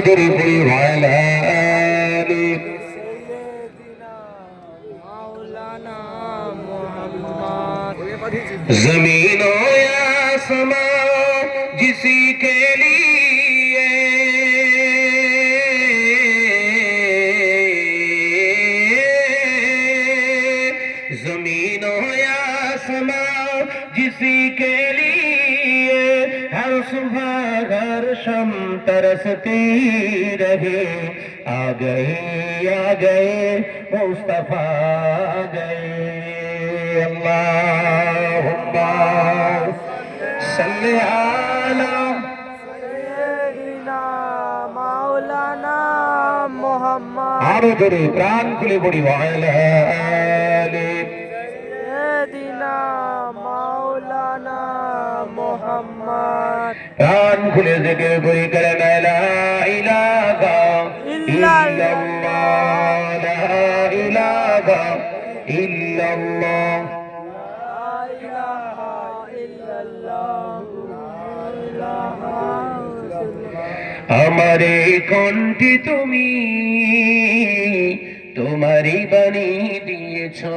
জোরে পড়ি ওয়ালা আলি ज़मीन या समा जिसी के लिए ज़मीन या समा जिसी के लिए हर सुबह हर शाम तरसती रहे आ गए मुस्तफा आ गए अल्लाहुम्मा सल्ली अला सय्यिदिना মাওলানা মুহাম্মদ আরো জোরে প্রাণ খুলে পড়ি ওয়ালা আলি সয়্যিদিনা মাওলানা মুহাম্মদ প্রাণ খুলে জেগে পড়ি করে লা ইলাহা ইল্লাল্লাহ লা ইলাহা ইল্লাল্লাহ हमारे कण्ठे तुमी तुम्हारी बानी दिएছো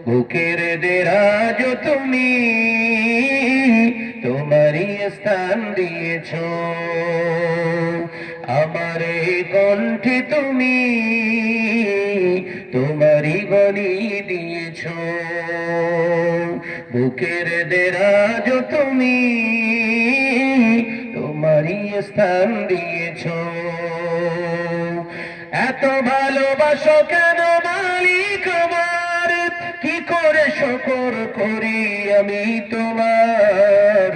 बुकेर देराज तुमी तुम्हारी स्थान दिएছো हमारे कण्ठे तुमी तुम्हारी बानी दिएছো बुकेर देराज तुमी তোমারই স্থান দিয়েছো এত ভালোবাসো কেন মালিক আমার কি করে শুকর করি আমি তোমার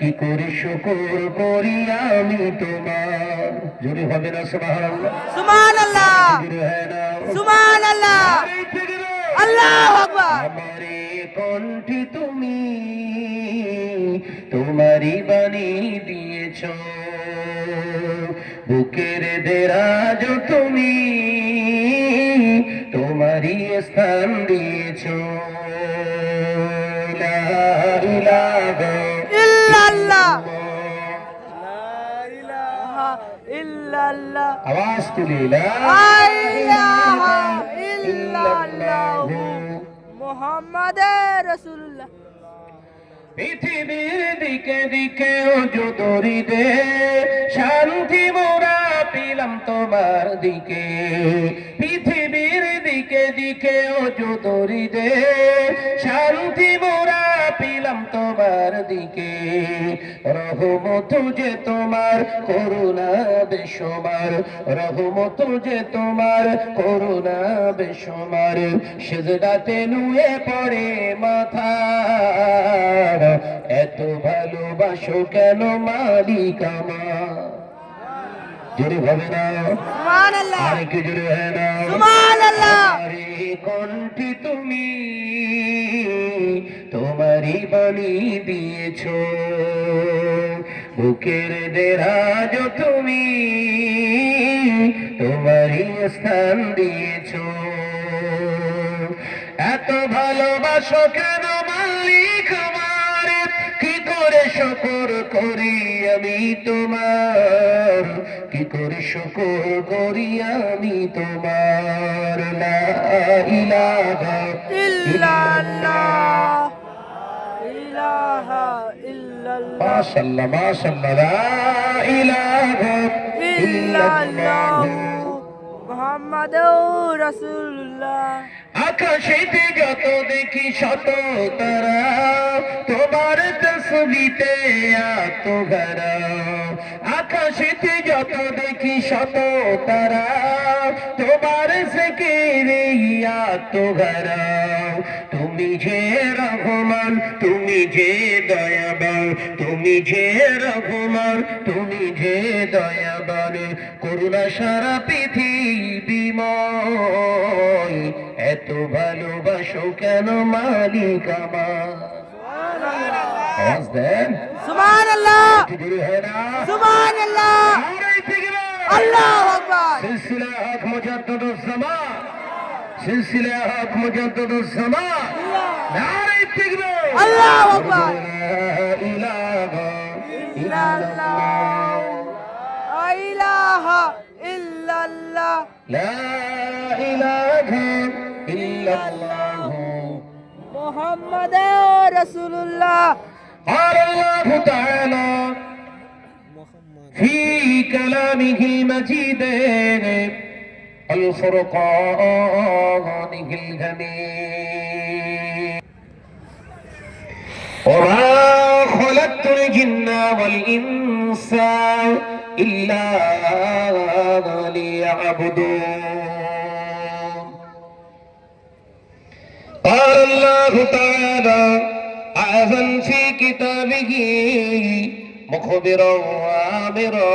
কি করে শুকর করি আমি তোমার জোরে হবে না সুবহানাল্লাহ সুবহানাল্লাহ সুবহানাল্লাহ আল্লাহু আকবার আমারে কণ্ঠে তুমি तुम्हारी बानी दिएছো बुकेर देराज तुमी तुम्हारी स्थान दिएছো ला इलाहा इल्लल्लाह ला इलाहा इल्लल्लाह आवाज तुली ला इलाहा इल्लल्लाह मुहम्मदुर रसूलुल्लाह পৃথিবীর দিকে দিকে ওজুদরি দে শান্তি মোরা পেলাম তোমার দিকে পৃথিবীর দিকে দিকে ওজুদরি দে শান্তি মোরা পেলাম তোমার দিকে রহমত যে তোমার করুণা বেশমার রহমত যে তোমার করুণা বেশমার সিজদাতে নুয়ে পড়ে মাথা এত ভালোবাসো কেন মালিক আমার জোরে হবে না সুবহানাল্লাহ আরে কি জোরে হয় না সুবহানাল্লাহ আরে কণ্ঠে তুমি তোমারই বাণী দিয়েছো বুকের দেরাজ তুমি তোমারই স্থান দিয়েছো এত ভালোবাসো কেন মালিক আমার কি করে শুকর করি আমি তোমার কি করে শুকর করি আমি তোমার লা ইলাহা ইল্লাল্লাহ ইলাহা ইল্লাল্লাহ মাশাআল্লাহ মাশাআল্লাহ লা ইলাহা ইল্লাল্লাহ মুহাম্মাদুর রাসূলুল্লাহ আকাশেতে যত দেখি শত তারা তোমার তসবিতে আত্মঘরা আকাশেতে যত দেখি শত তারা তোমার জিকিরে আত্মঘরা তুমি যে রহমান তুমি যে দয়াবান তুমি যে রহমান তুমি যে দয়াবান করুণা সারা পৃথিবীময় এত ভালোবাসো কেন মালিক আমার আওয়াজ দেন সুবহানাল্লাহ সুবহানাল্লাহ আল্লাহু আকবার সিলসিলা হক মুজাদ্দিদুস জামান সিলসিলা হক মুজাদ্দিদুস জামান নারে তাকবীর আল্লাহু আকবার লা ইলাহা ইল্লাল্লাহ লা ইলাহা ইল্লাল্লাহ মুহাম্মাদুর রাসূলুল্লাহ قال الله تعالى في كلامه المجيد الفرقان الحميد وما خلقت الجن والإنس إلا ليعبدون قال الله تعالى أعظم في كتابه مخبرا وآمرا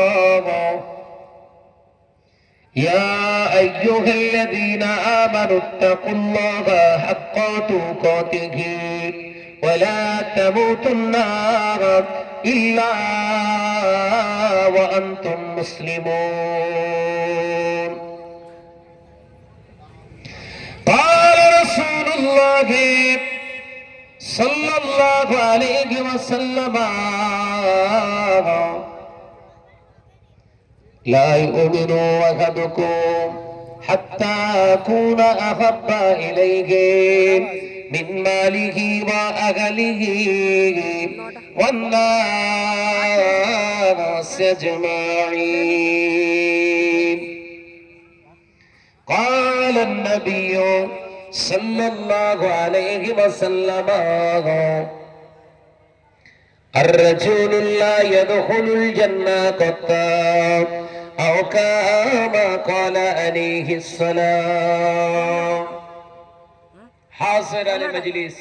يا أيها الذين آمنوا اتقوا الله حق تقاته ولا تموتن إلا وأنتم مسلمون قال رسول الله صلى الله عليه وسلم لا يؤمن أحدكم حتى أكون أحب إليه من ماله وأهله والناس أجمعين قال النبي صلى الله عليه وسلم الرجل لا يدخل الجنة قط أو كما قال عليه السلام حاضر المجلس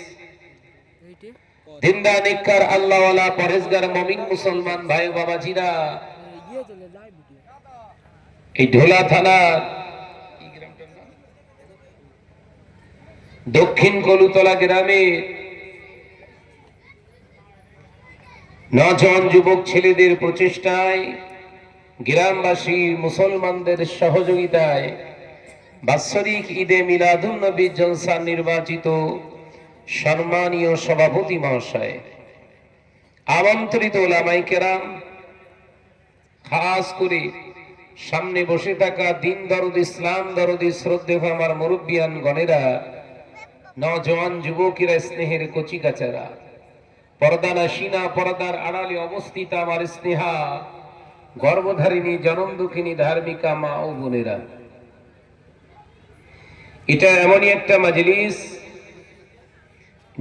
দিনদার নিকার আল্লাহওয়ালা পরেশগার মুমিন মুসলমান ভাই বাবাজিরা এই ঢোলা থানার দক্ষিণ কলুতলা গ্রামে নজন যুবক ছেলেদের প্রচেষ্টায় গ্রামবাসী মুসলমানদের সহযোগিতায় বাৎসরিক ঈদে মিলাদুন নবী জলসা নির্বাচিত সম্মানীয় সভাপতি মহাশয়, আমন্ত্রিত ওলামায়ে কেরাম, খাস করে সামনে বসে থাকা দিন দরদ ইসলাম দরদি শ্রদ্ধেয় আমার মুরব্বিয়ান গণেরা, নওজওয়ান যুবকেরা, স্নেহের কচিকাচারা, পর্দানা সিনা পর্দার আড়ালে অবস্থিত আমার স্নেহা গর্ভধারিণী জনম দুঃখিনী ধার্মিকা মা ও বোনেরা, এটা এমনই একটা মাজলিস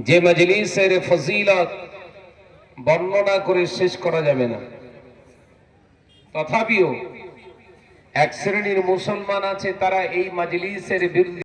যে মাজলিসের ফজিলত বর্ণনা করে শেষ করা যাবে না। তথাপিও এক শ্রেণীর মুসলমান আছে, তারা এই মাজলিসের বিরুদ্ধে